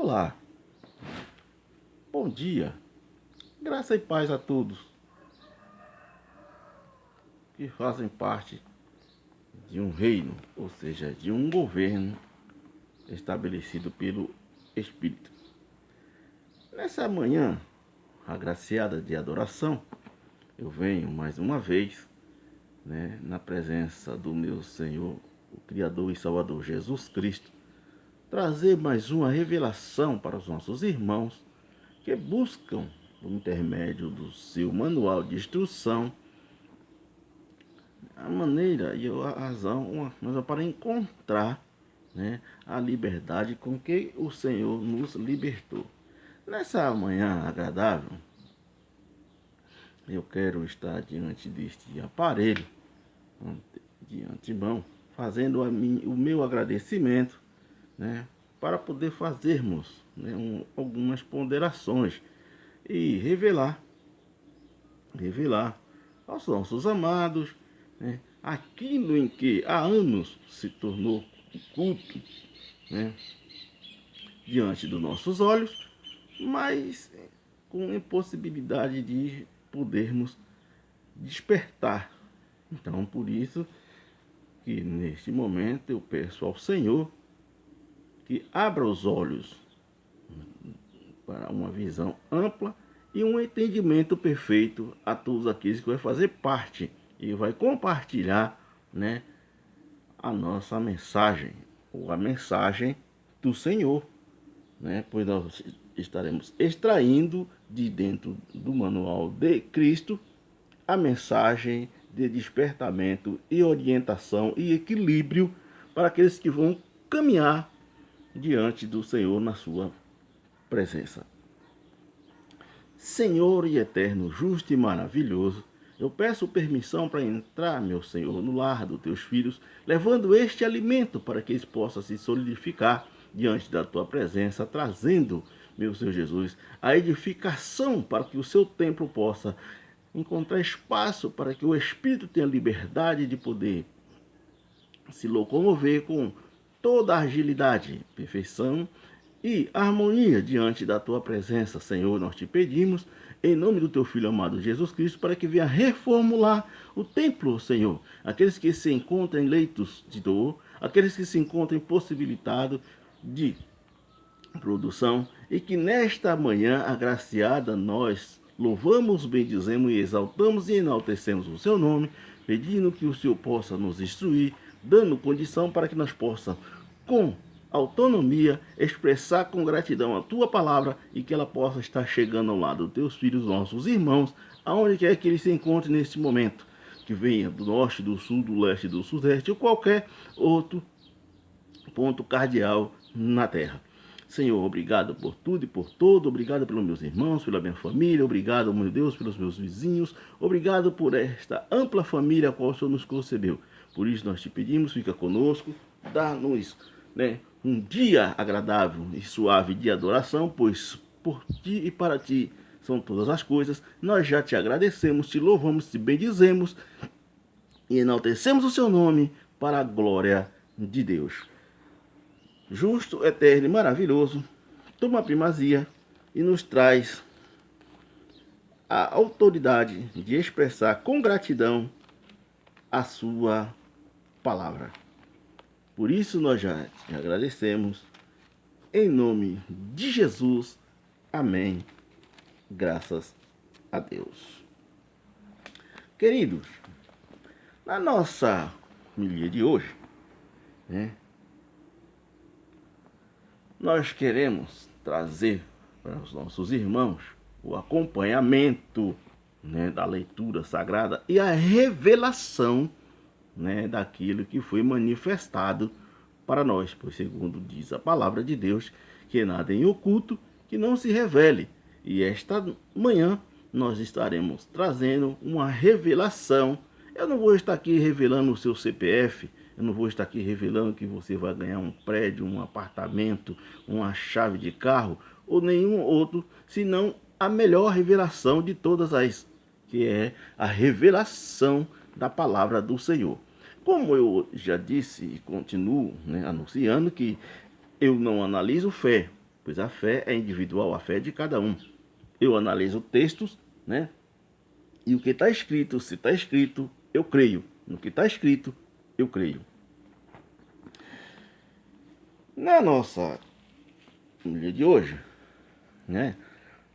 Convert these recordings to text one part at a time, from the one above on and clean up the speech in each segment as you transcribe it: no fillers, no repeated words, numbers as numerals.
Olá, bom dia, graça e paz a todos que fazem parte de um reino, ou seja, de um governo estabelecido pelo Espírito. Nessa manhã agraciada de adoração, eu venho mais uma vez, na presença do meu Senhor, o Criador e Salvador Jesus Cristo, trazer mais uma revelação para os nossos irmãos que buscam, por intermédio do seu manual de instrução, a maneira e a razão para encontrar, a liberdade com que o Senhor nos libertou. Nessa manhã agradável, eu quero estar diante deste aparelho, de antemão, fazendo o meu agradecimento, para poder fazermos, algumas ponderações e revelar aos nossos amados, aquilo em que há anos se tornou culto, diante dos nossos olhos, mas com impossibilidade de podermos despertar. Então, por isso que neste momento eu peço ao Senhor que abra os olhos para uma visão ampla e um entendimento perfeito a todos aqueles que vai fazer parte e vai compartilhar, a nossa mensagem, ou a mensagem do Senhor, pois nós estaremos extraindo de dentro do manual de Cristo a mensagem de despertamento e orientação e equilíbrio para aqueles que vão caminhar diante do Senhor na sua presença. Senhor e eterno, justo e maravilhoso, eu peço permissão para entrar, meu Senhor, no lar dos teus filhos, levando este alimento para que eles possam se solidificar diante da tua presença, trazendo, meu Senhor Jesus, a edificação para que o seu templo possa encontrar espaço para que o Espírito tenha liberdade de poder se locomover com toda a agilidade, perfeição e harmonia diante da tua presença. Senhor, nós te pedimos, em nome do teu Filho amado Jesus Cristo, para que venha reformular o templo, Senhor. Aqueles que se encontram em leitos de dor, aqueles que se encontram impossibilitados de produção, e que nesta manhã agraciada nós louvamos, bendizemos e exaltamos e enaltecemos o seu nome, pedindo que o Senhor possa nos instruir, dando condição para que nós possamos, com autonomia, expressar com gratidão a tua palavra e que ela possa estar chegando ao lado dos teus filhos, nossos irmãos, aonde quer que eles se encontrem neste momento, que venha do norte, do sul, do leste, do sudeste ou qualquer outro ponto cardeal na terra. Senhor, obrigado por tudo e por todo, obrigado pelos meus irmãos, pela minha família, obrigado, meu Deus, pelos meus vizinhos, obrigado por esta ampla família a qual o Senhor nos concebeu. Por isso nós te pedimos, fica conosco, dá-nos, um dia agradável e suave de adoração, pois por ti e para ti são todas as coisas. Nós já te agradecemos, te louvamos, te bendizemos e enaltecemos o seu nome para a glória de Deus. Justo, eterno e maravilhoso, toma a primazia e nos traz a autoridade de expressar com gratidão a sua palavra. Por isso nós já te agradecemos, em nome de Jesus, amém, graças a Deus. Queridos, na nossa homilia de hoje, nós queremos trazer para os nossos irmãos o acompanhamento, da leitura sagrada e a revelação, daquilo que foi manifestado para nós, pois segundo diz a palavra de Deus, que nada em oculto que não se revele. E esta manhã nós estaremos trazendo uma revelação. Eu não vou estar aqui revelando o seu CPF, eu não vou estar aqui revelando que você vai ganhar um prédio, um apartamento, uma chave de carro ou nenhum outro, senão a melhor revelação de todas as, que é a revelação da palavra do Senhor. Como eu já disse e continuo anunciando que eu não analiso fé, pois a fé é individual, a fé é de cada um. Eu analiso textos, né? E o que está escrito, se está escrito, eu creio. No que está escrito, eu creio. Na nossa no dia de hoje, né?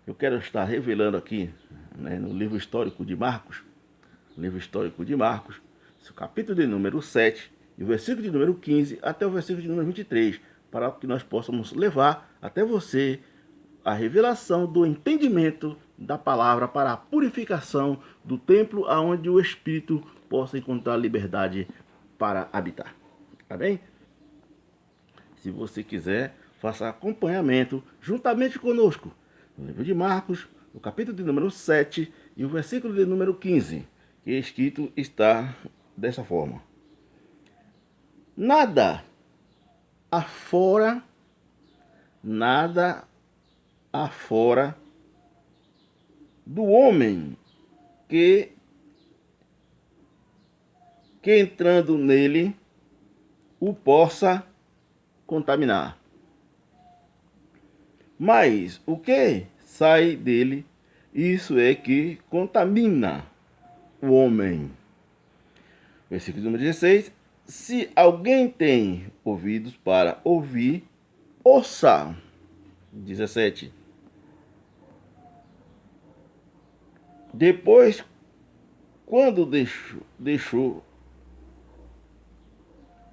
Eu quero estar revelando aqui, né, no livro histórico de Marcos, seu capítulo de número 7, e o versículo de número 15 até o versículo de número 23, para que nós possamos levar até você a revelação do entendimento da palavra para a purificação do templo, aonde o Espírito possa encontrar liberdade para habitar. Tá bem? Se você quiser, faça acompanhamento juntamente conosco no livro de Marcos, no capítulo de número 7 e o versículo de número 15, que escrito está dessa forma: Nada afora, nada afora do homem que entrando nele o possa contaminar. Mas o que sai dele, isso é que contamina o homem. Versículo número 16. Se alguém tem ouvidos para ouvir, ouça. 17. Depois, quando deixou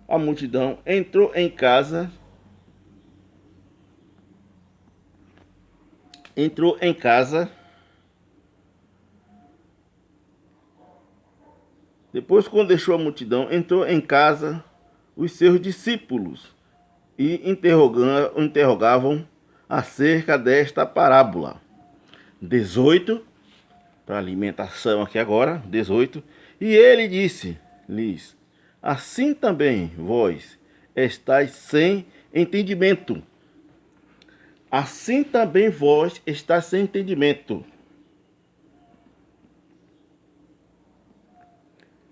a multidão, entrou em casa. Depois, quando deixou a multidão, entrou em casa os seus discípulos e interrogavam acerca desta parábola. 18, para alimentação aqui agora, 18. E ele disse-lhes: assim também vós estáis sem entendimento. Assim também vós estáis sem entendimento.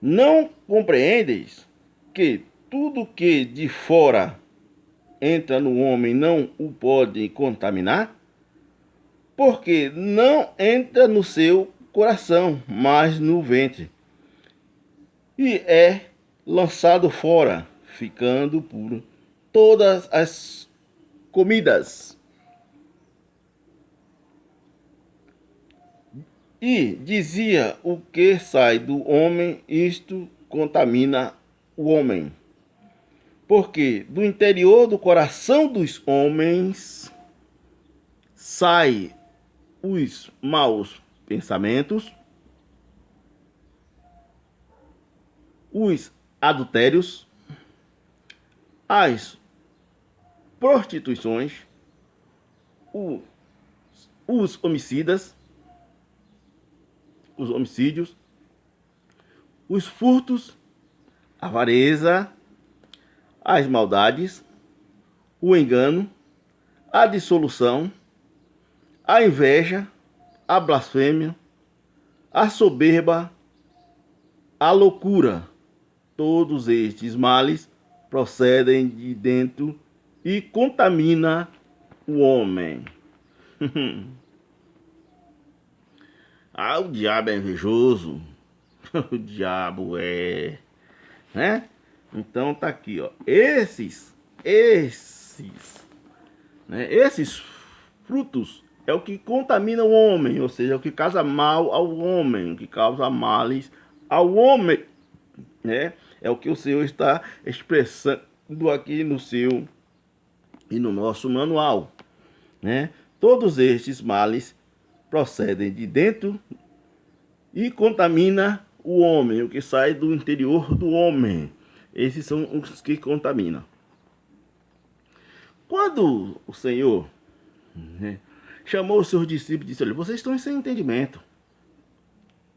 Não compreendeis que tudo que de fora entra no homem não o pode contaminar? Porque não entra no seu coração, mas no ventre, e é lançado fora, ficando puro. Todas as comidas. E dizia: o que sai do homem, isto contamina o homem. Porque do interior do coração dos homens sai os maus pensamentos, os adultérios, as prostituições, os homicídios, os furtos, a avareza, as maldades, o engano, a dissolução, a inveja, a blasfêmia, a soberba, a loucura. Todos estes males procedem de dentro e contamina o homem. Ah, o diabo é invejoso. O diabo é, né? Então tá aqui, ó. Esses frutos é o que contamina o homem, ou seja, é o que causa mal ao homem, o que causa males ao homem, né? É o que o Senhor está expressando aqui no seu e no nosso manual, né? Todos estes males procedem de dentro e contamina o homem, o que sai do interior do homem. Esses são os que contaminam. Quando o Senhor, né, chamou os seus discípulos e disse: olha, vocês estão sem entendimento,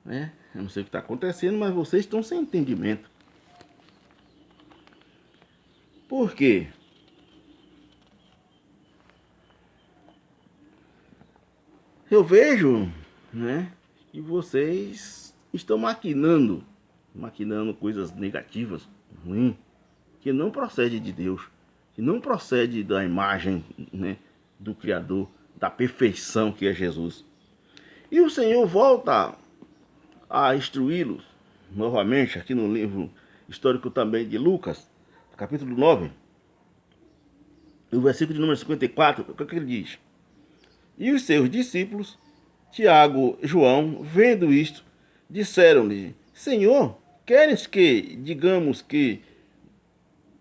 né? Eu não sei o que está acontecendo, mas vocês estão sem entendimento. Por quê? Eu vejo, né, que vocês estão maquinando coisas negativas, ruins, que não procede de Deus, que não procede da imagem, né, do Criador, da perfeição que é Jesus. E o Senhor volta a instruí-los novamente aqui no livro histórico também de Lucas, capítulo 9, no versículo de número 54, o que ele diz? E os seus discípulos, Tiago e João, vendo isto, disseram-lhe: Senhor, queres que digamos que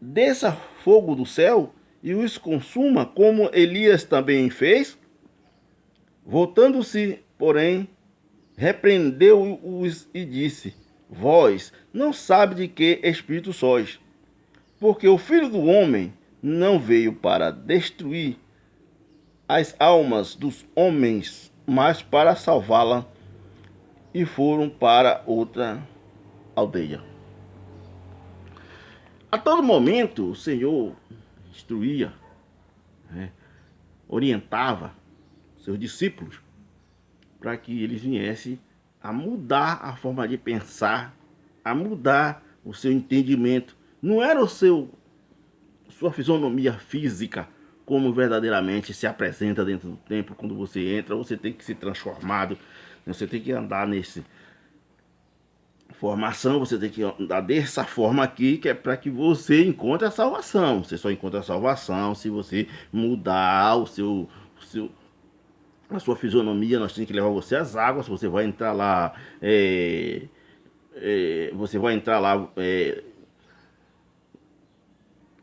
desça fogo do céu e os consuma, como Elias também fez? Voltando-se, porém, repreendeu-os e disse: Vós não sabe de que espírito sois, porque o Filho do Homem não veio para destruir as almas dos homens, mas para salvá-la. E foram para outra aldeia. A todo momento o Senhor instruía, né, orientava seus discípulos para que eles viessem a mudar a forma de pensar, a mudar o seu entendimento. Não era sua fisionomia física como verdadeiramente se apresenta dentro do templo. Quando você entra, você tem que ser transformado, você tem que andar nesse formação, você tem que andar dessa forma aqui, que é para que você encontre a salvação. Você só encontra a salvação se você mudar a sua fisionomia. Nós temos que levar você às águas. Você vai entrar lá,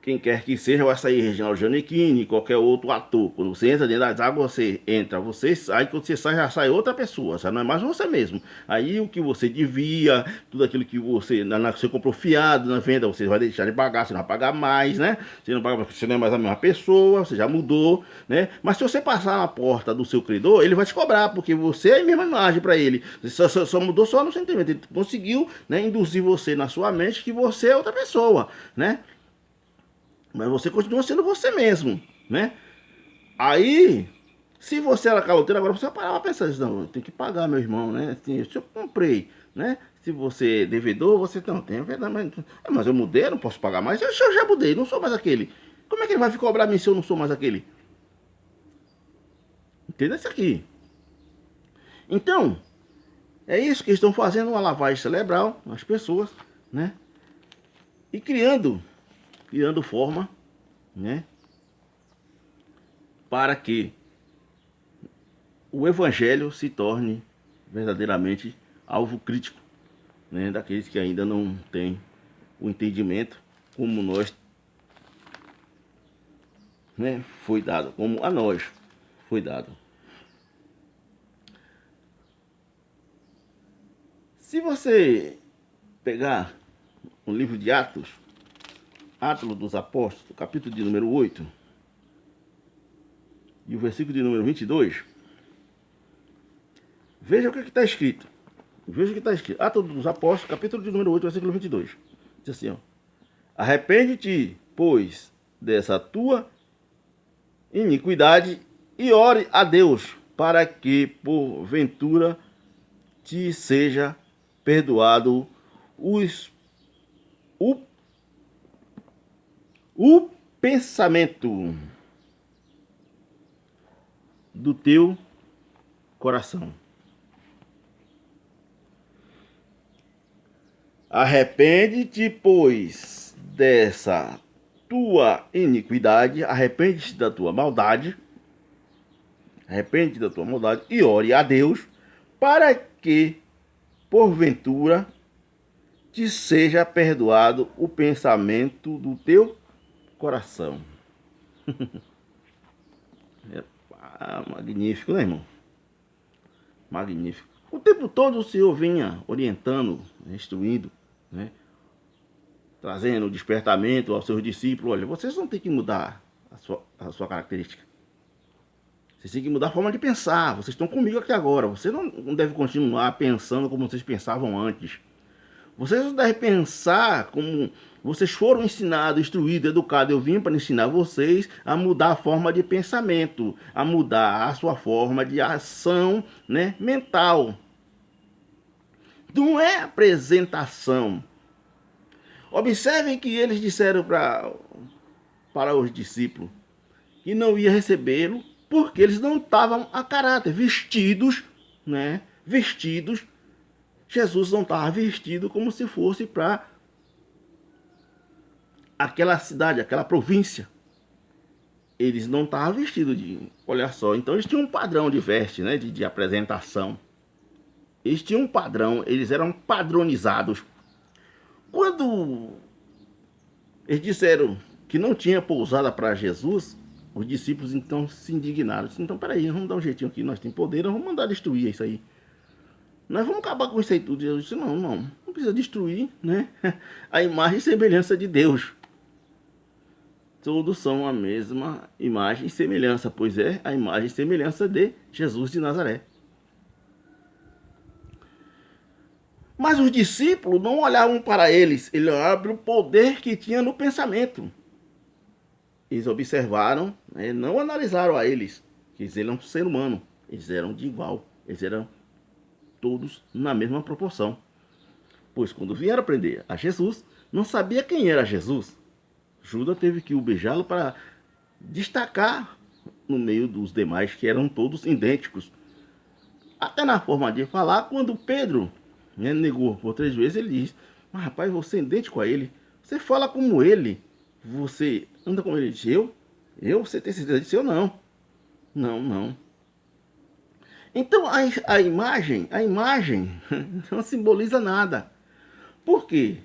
quem quer que seja, vai sair Reginaldo Giannichini, qualquer outro ator. Quando você entra dentro das águas, você entra, você sai, quando você sai, já sai outra pessoa, já não é mais você mesmo. Aí o que você devia, tudo aquilo que você comprou fiado na venda, você vai deixar de pagar, você não vai pagar mais, né? Você não paga, você não é mais a mesma pessoa, você já mudou, né? Mas se você passar na porta do seu credor, ele vai te cobrar, porque você é a mesma imagem para ele. Você só mudou só no sentimento. Ele conseguiu, né, induzir você na sua mente que você é outra pessoa, né? Mas você continua sendo você mesmo, né? Aí, se você era caloteiro, agora você vai parar pra pensar, não, eu tenho que pagar, meu irmão, né? Assim, se eu comprei, né? Se você é devedor, você não tem verdade, mas eu mudei, eu não posso pagar mais. Eu já mudei, não sou mais aquele. Como é que ele vai cobrar mim se eu não sou mais aquele? Entenda isso aqui. Então, é isso que estão fazendo, uma lavagem cerebral nas pessoas, né? E criando forma, né, para que o evangelho se torne verdadeiramente alvo crítico, né, daqueles que ainda não têm o entendimento como nós, né, foi dado, como a nós foi dado. Se você pegar o livro de Atos dos Apóstolos, capítulo de número 8, e o versículo de número 22, veja o que está escrito. Veja o que está escrito. Atos dos Apóstolos, capítulo de número 8, versículo 22. Diz assim, ó: Arrepende-te, pois, dessa tua iniquidade e ore a Deus, para que, porventura, te seja perdoado o pensamento do teu coração. Arrepende-te, pois, dessa tua iniquidade, arrepende-te da tua maldade, e ore a Deus, para que, porventura, te seja perdoado o pensamento do teu coração. Magnífico, né, irmão? Magnífico. O tempo todo o Senhor vinha orientando, instruindo, né, trazendo despertamento aos seus discípulos. Olha, vocês não têm que mudar a sua característica. Vocês têm que mudar a forma de pensar. Vocês estão comigo aqui agora. Vocês não devem continuar pensando como vocês pensavam antes. Vocês não devem pensar como vocês foram ensinados, instruídos, educados. Eu vim para ensinar vocês a mudar a forma de pensamento, a mudar a sua forma de ação, né, mental. Não é apresentação. Observem que eles disseram para os discípulos que não ia recebê-lo porque eles não estavam a caráter, vestidos, né? Vestidos. Jesus não estava vestido como se fosse para aquela cidade, aquela província. Eles não estavam vestidos de... Olha só, então eles tinham um padrão de veste, né? De apresentação. Eles tinham um padrão, eles eram padronizados. Quando eles disseram que não tinha pousada para Jesus, os discípulos então se indignaram. Disseram, então peraí, vamos dar um jeitinho aqui, nós temos poder, nós vamos mandar destruir isso aí. Nós vamos acabar com isso aí tudo. Jesus disse, não precisa destruir, né? A imagem e semelhança de Deus. Todos são a mesma imagem e semelhança, pois é a imagem e semelhança de Jesus de Nazaré. Mas os discípulos não olhavam para eles, eles olhavam para o poder que tinha no pensamento. Eles observaram, né, não analisaram a eles, que eles eram um ser humano, eles eram de igual, eles eram todos na mesma proporção. Pois quando vieram aprender a Jesus, não sabia quem era Jesus. Judas teve que o beijá-lo para destacar no meio dos demais, que eram todos idênticos. Até na forma de falar, quando Pedro, né, negou por 3 vezes, ele diz, mas rapaz, você é idêntico a ele, você fala como ele, você anda como ele. Ele diz, eu? Você tem certeza disso? Eu não. Não. Então a imagem não simboliza nada. Por quê?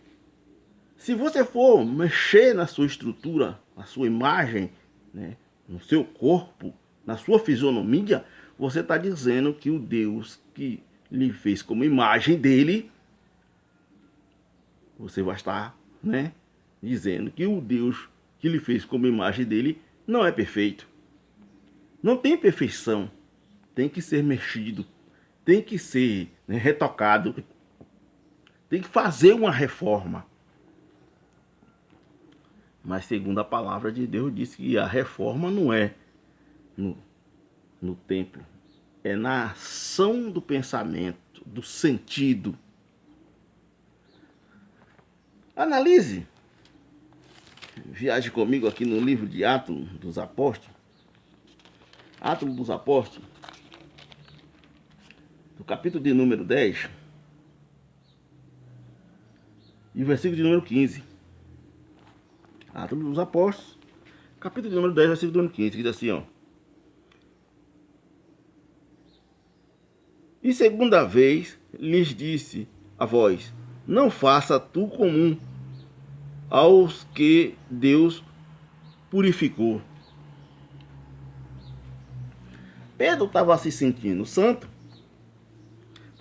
Se você for mexer na sua estrutura, na sua imagem, né, no seu corpo, na sua fisionomia, você está dizendo que o Deus que lhe fez como imagem dele, você vai estar, né, dizendo que o Deus que lhe fez como imagem dele não é perfeito. Não tem perfeição. Tem que ser mexido, tem que ser, né, retocado, tem que fazer uma reforma. Mas segundo a palavra de Deus, diz que a reforma não é no templo, é na ação do pensamento, do sentido. Analise, viaje comigo aqui no livro de Atos dos Apóstolos. Atos dos Apóstolos, do capítulo de número 10 e o versículo de número 15. Atos dos Apóstolos, capítulo de número 10, versículo de número 15, que diz assim, ó. E segunda vez lhes disse a voz, não faça tu comum aos que Deus purificou. Pedro estava se sentindo santo,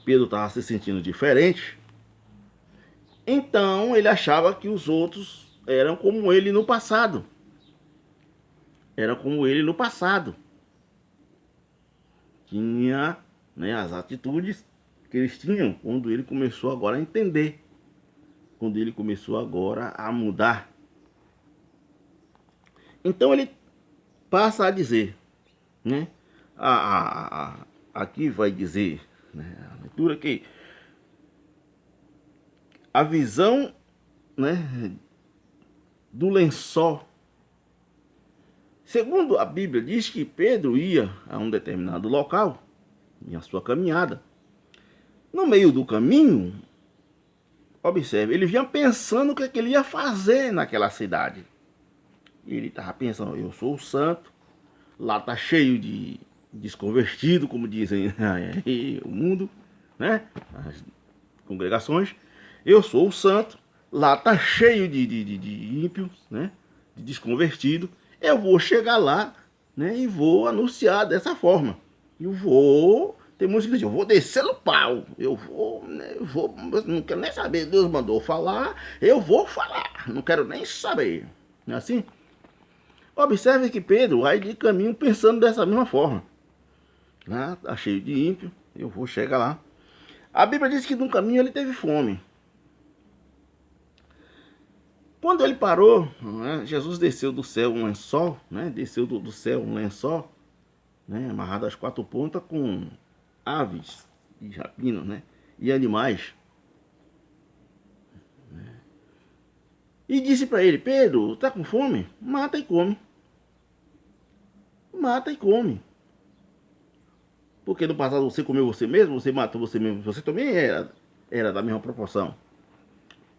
Pedro estava se sentindo diferente, então ele achava que os outros eram como ele no passado. Tinha, né, as atitudes que eles tinham quando ele começou agora a entender. Quando ele começou agora a mudar. Então ele passa a dizer, né? Aqui vai dizer, né, a leitura que a visão, né, do lençol. Segundo a Bíblia, diz que Pedro ia a um determinado local, em a sua caminhada. No meio do caminho, observe, ele vinha pensando o que ele ia fazer naquela cidade. Ele estava pensando, eu sou o santo, lá está cheio de desconvertido, como dizem aí, o mundo, né? As congregações. Eu sou o santo, lá está cheio de ímpios, né? De desconvertido. Eu vou chegar lá, né? E vou anunciar dessa forma. Tem música que diz, eu vou descer no pau. Eu não quero nem saber. Deus mandou falar, eu vou falar. Não quero nem saber. Não é assim? Observe que Pedro vai de caminho pensando dessa mesma forma. Tá cheio de ímpio, eu vou chegar lá. A Bíblia diz que no caminho ele teve fome. Quando ele parou, né, Jesus desceu do céu um lençol, né, desceu do céu um lençol, né, amarrado às 4 pontas com aves e rapina, né, e animais. E disse para ele, Pedro, tá com fome? Mata e come. Mata e come. Porque no passado você comeu você mesmo, você matou você mesmo, você também era da mesma proporção.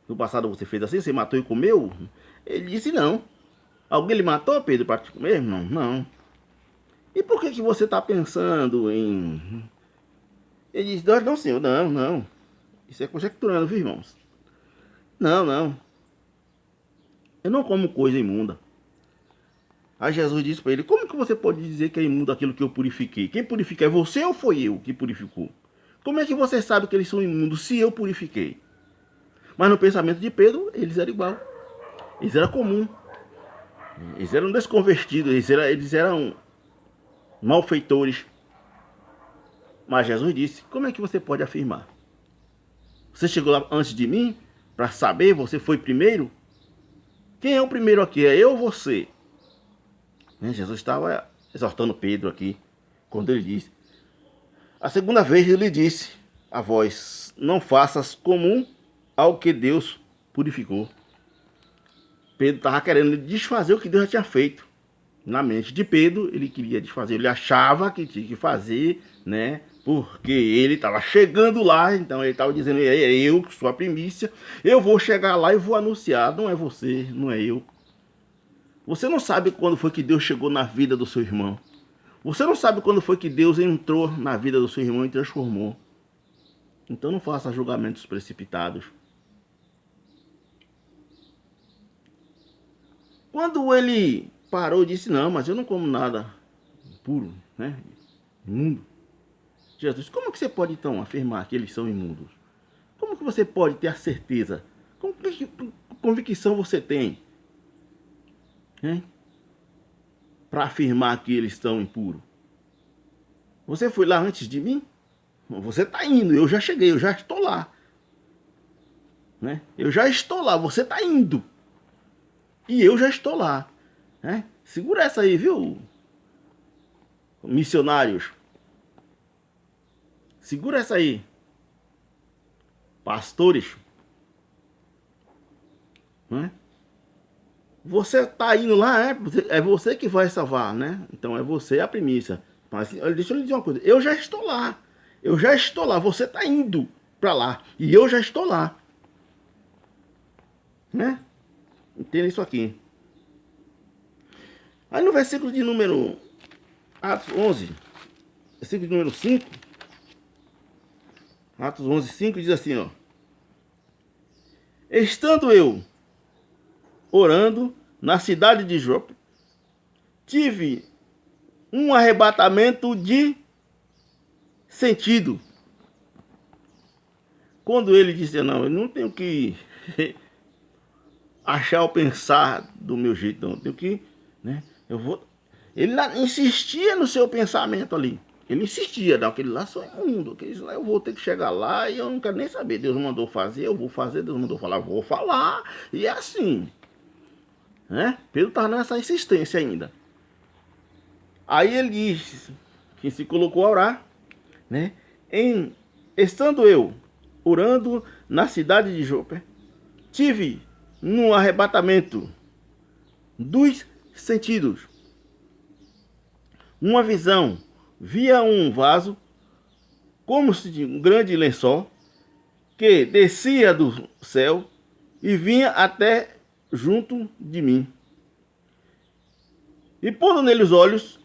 No passado você fez assim, você matou e comeu? Ele disse não. Alguém lhe matou, Pedro, para te comer? Não, não. E por que você está pensando em... Ele disse, não, senhor, não, não. Isso é conjecturando, viu, irmãos? Não, não. Eu não como coisa imunda. Aí Jesus disse para ele, como que você pode dizer que é imundo aquilo que eu purifiquei? Quem purifica é você ou foi eu que purificou? Como é que você sabe que eles são imundos se eu purifiquei? Mas no pensamento de Pedro, eles eram igual. Eles eram comum. Eles eram desconvertidos, eles eram malfeitores. Mas Jesus disse, como é que você pode afirmar? Você chegou lá antes de mim para saber, você foi primeiro? Quem é o primeiro aqui? É eu ou você? Jesus estava exortando Pedro aqui, quando ele disse. A segunda vez ele disse a voz, não faças comum ao que Deus purificou. Pedro estava querendo desfazer o que Deus já tinha feito. Na mente de Pedro, ele queria desfazer, ele achava que tinha que fazer, né? Porque ele estava chegando lá, então ele estava dizendo, é eu que sou a primícia, eu vou chegar lá e vou anunciar, não é você, não é eu. Você não sabe quando foi que Deus chegou na vida do seu irmão. Você não sabe quando foi que Deus entrou na vida do seu irmão e transformou. Então não faça julgamentos precipitados. Quando ele parou e disse, não, mas eu não como nada puro, né? Imundo. Jesus, como que você pode então afirmar que eles são imundos? Como que você pode ter a certeza? Que convicção você tem? Para afirmar que eles estão impuros? Você foi lá antes de mim? Você está indo, eu já cheguei, eu já estou lá. Né? Eu já estou lá, você está indo. E eu já estou lá. Né? Segura essa aí, viu? Missionários. Segura essa aí. Pastores. Né? Você está indo lá, é você que vai salvar, né? Então é você a primícia. Mas deixa eu lhe dizer uma coisa. Eu já estou lá. Eu já estou lá. Você está indo para lá. E eu já estou lá. Né? Entenda isso aqui. Aí no versículo de número Atos 11, versículo de número 5, Atos 11, 5 diz assim, ó. Estando eu orando na cidade de Jope, tive um arrebatamento de sentido. Quando ele disse, não, eu não tenho que achar ou pensar do meu jeito, não, eu tenho que, né, eu vou... Ele insistia no seu pensamento ali. Ele insistia, não, aquele lá só é imundo, aquele lá eu vou ter que chegar lá e eu não quero nem saber. Deus mandou fazer, eu vou fazer, Deus mandou falar, eu vou falar. E é assim. Né? Pedro está nessa insistência ainda. Aí ele diz que se colocou a orar, né? Estando eu orando na cidade de Jope, tive no arrebatamento dos sentidos uma visão, via um vaso como se de um grande lençol que descia do céu e vinha até junto de mim. E pondo nele os olhos,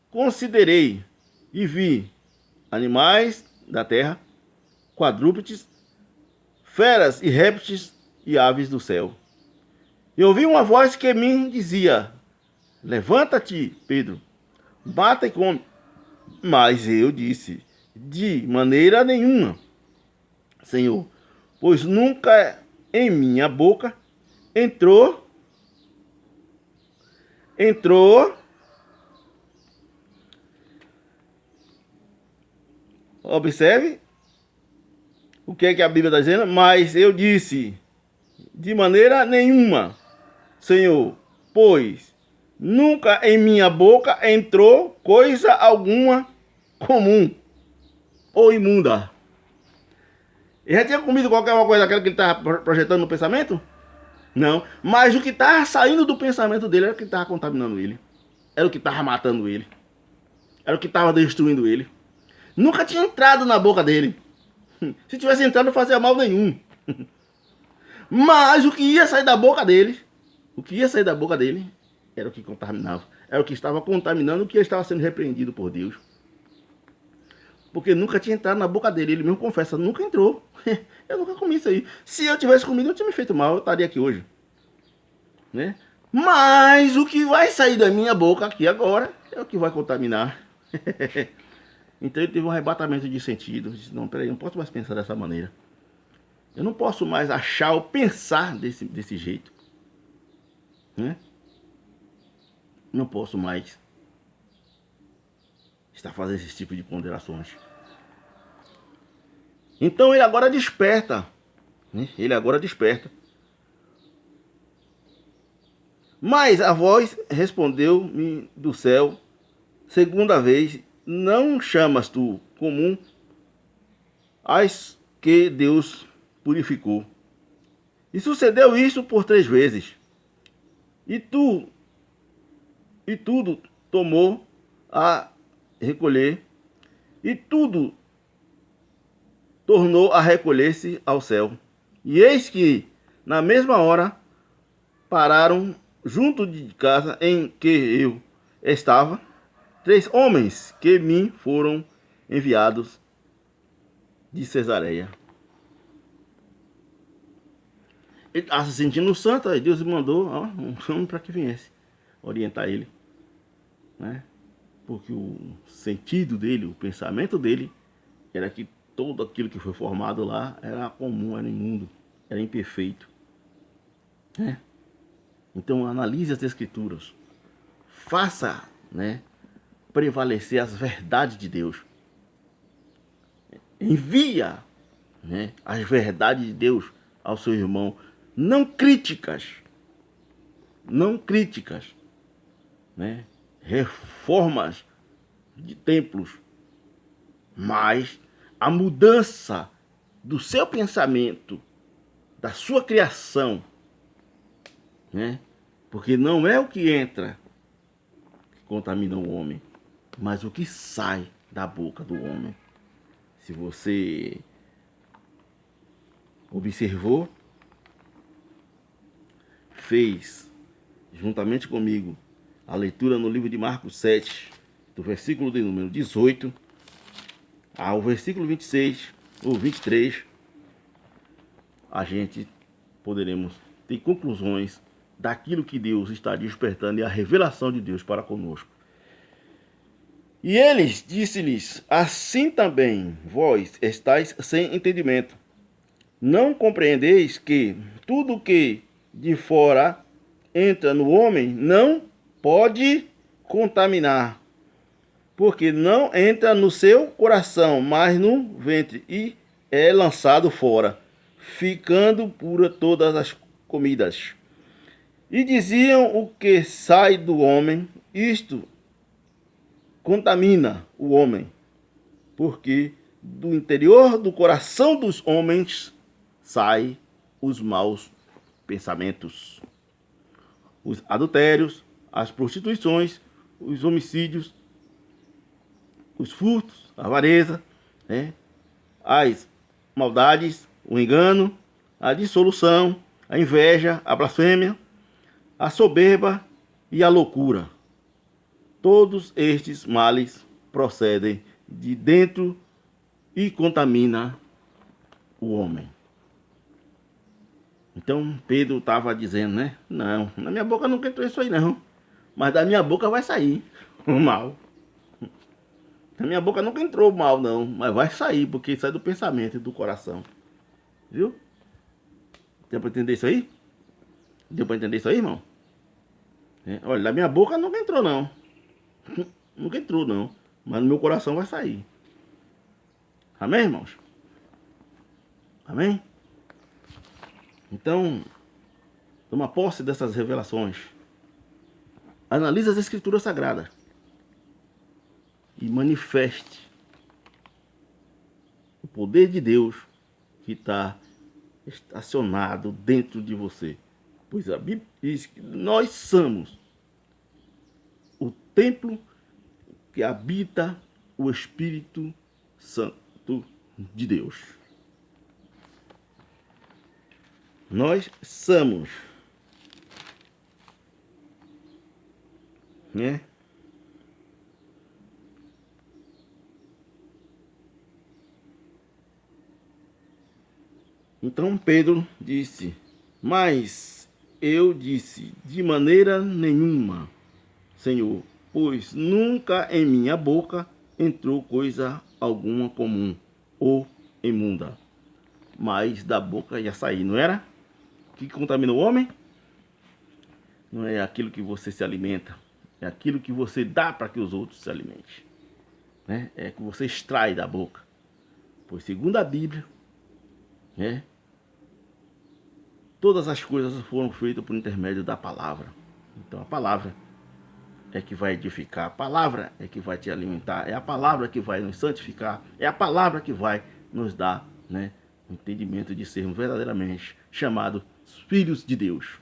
considerei e vi animais da terra, quadrúpedes, feras e répteis e aves do céu. E ouvi uma voz que me dizia, levanta-te, Pedro, bata e come. Mas eu disse, de maneira nenhuma, Senhor, pois nunca em minha boca entrou, observe o que é que a Bíblia está dizendo, mas eu disse, de maneira nenhuma, Senhor, pois nunca em minha boca entrou coisa alguma comum ou imunda. Ele já tinha comido qualquer uma coisa daquela que ele estava projetando no pensamento? Não, mas o que estava saindo do pensamento dele era o que estava contaminando ele. Era o que estava matando ele. Era o que estava destruindo ele. Nunca tinha entrado na boca dele. Se tivesse entrado, não fazia mal nenhum. Mas o que ia sair da boca dele, era o que contaminava. Era o que estava contaminando, o que estava sendo repreendido por Deus. Porque nunca tinha entrado na boca dele. Ele mesmo confessa, nunca entrou. Eu nunca comi isso aí. Se eu tivesse comido, não tinha me feito mal, eu estaria aqui hoje. Né? Mas o que vai sair da minha boca aqui agora é o que vai contaminar. Então ele teve um arrebatamento de sentido. Disse, não, peraí, eu não posso mais pensar dessa maneira. Eu não posso mais achar ou pensar desse jeito. Né? Não posso mais estar fazendo esse tipo de ponderações. Então ele agora desperta. Né? Ele agora desperta. Mas a voz respondeu-me do céu, segunda vez, não chamas tu comum as que Deus purificou. E sucedeu isso por 3 vezes. E tudo tomou a recolher, e tudo tornou a recolher-se ao céu. E eis que, na mesma hora, pararam junto de casa em que eu estava 3 homens que me foram enviados de Cesareia. Ele estava se sentindo santo, aí Deus mandou um homem para que viesse orientar ele. Né? Porque o sentido dele, o pensamento dele, era que tudo aquilo que foi formado lá era comum, era imundo, era imperfeito. Né? Então analise as escrituras. Faça, né, prevalecer as verdades de Deus. Envia, né, as verdades de Deus ao seu irmão. Não críticas. Não críticas. Né? Reformas de templos. Mas a mudança do seu pensamento, da sua criação, né? Porque não é o que entra que contamina o homem, mas o que sai da boca do homem. Se você observou, fez juntamente comigo a leitura no livro de Marcos 7, do versículo de número 18 ao versículo 26 ou 23, a gente poderemos ter conclusões daquilo que Deus está despertando e a revelação de Deus para conosco. E eles disse-lhes, assim também vós estáis sem entendimento. Não compreendeis que tudo que de fora entra no homem não pode contaminar, porque não entra no seu coração, mas no ventre, e é lançado fora, ficando pura todas as comidas. E diziam, o que sai do homem, isto contamina o homem, porque do interior do coração dos homens saem os maus pensamentos, os adultérios, as prostituições, os homicídios, os furtos, a avareza, né? As maldades, o engano, a dissolução, a inveja, a blasfêmia, a soberba e a loucura. Todos estes males procedem de dentro e contaminam o homem. Então Pedro estava dizendo, né? Não, na minha boca nunca entrou isso aí não. Mas da minha boca vai sair o mal. Na minha boca nunca entrou o mal não, mas vai sair, porque sai do pensamento e do coração. Viu? Deu para entender isso aí? Deu para entender isso aí, irmão? Olha, na minha boca nunca entrou não. Nunca entrou não. Mas no meu coração vai sair. Amém, irmãos? Amém? Então, toma posse dessas revelações. Analise as escrituras sagradas. E manifeste o poder de Deus que está estacionado dentro de você. Pois a Bíblia diz que nós somos o templo que habita o Espírito Santo de Deus. Nós somos, né? Então Pedro disse: mas eu disse, de maneira nenhuma, Senhor, pois nunca em minha boca entrou coisa alguma comum ou imunda. Mas da boca ia sair, não era? O que contamina o homem? Não é aquilo que você se alimenta, é aquilo que você dá para que os outros se alimentem, né? É que você extrai da boca. Pois segundo a Bíblia, né, todas as coisas foram feitas por intermédio da palavra. Então a palavra é que vai edificar, a palavra é que vai te alimentar, é a palavra que vai nos santificar, é a palavra que vai nos dar, né, o entendimento de sermos verdadeiramente chamados filhos de Deus.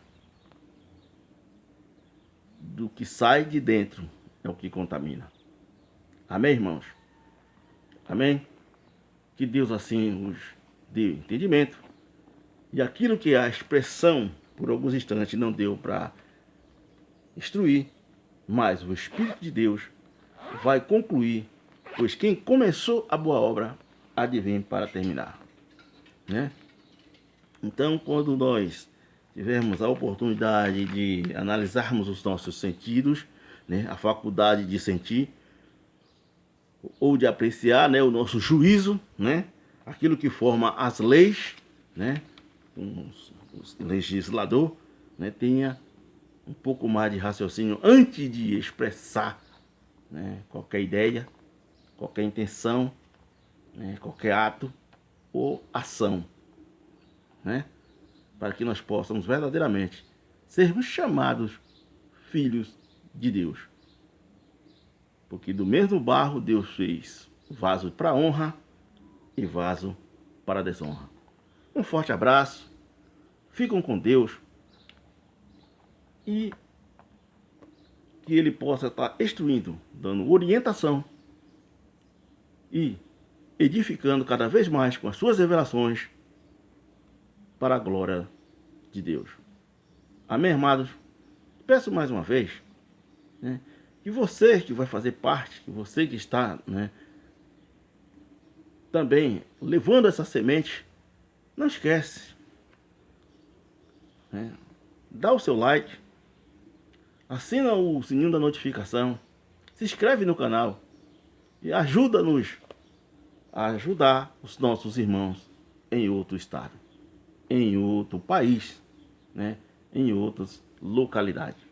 Do que sai de dentro é o que contamina. Amém, irmãos? Amém? Que Deus assim nos dê entendimento. E aquilo que a expressão, por alguns instantes, não deu para instruir, mas o Espírito de Deus vai concluir, pois quem começou a boa obra há de vir para terminar, né? Então, quando nós tivermos a oportunidade de analisarmos os nossos sentidos, né, a faculdade de sentir ou de apreciar, né, o nosso juízo, né, aquilo que forma as leis, né, o legislador, né, tenha um pouco mais de raciocínio antes de expressar, né, qualquer ideia, qualquer intenção, né, qualquer ato ou ação, né, para que nós possamos verdadeiramente sermos chamados filhos de Deus. Porque do mesmo barro Deus fez vaso para honra e vaso para desonra. Um forte abraço, ficam com Deus e que Ele possa estar instruindo, dando orientação e edificando cada vez mais com as suas revelações para a glória de Deus. Amém, amados? Peço mais uma vez, né, que você que vai fazer parte, que você que está, né, também levando essa semente, não esquece, né, dá o seu like, assina o sininho da notificação, se inscreve no canal e ajuda-nos a ajudar os nossos irmãos em outro estado, em outro país, né, em outras localidades.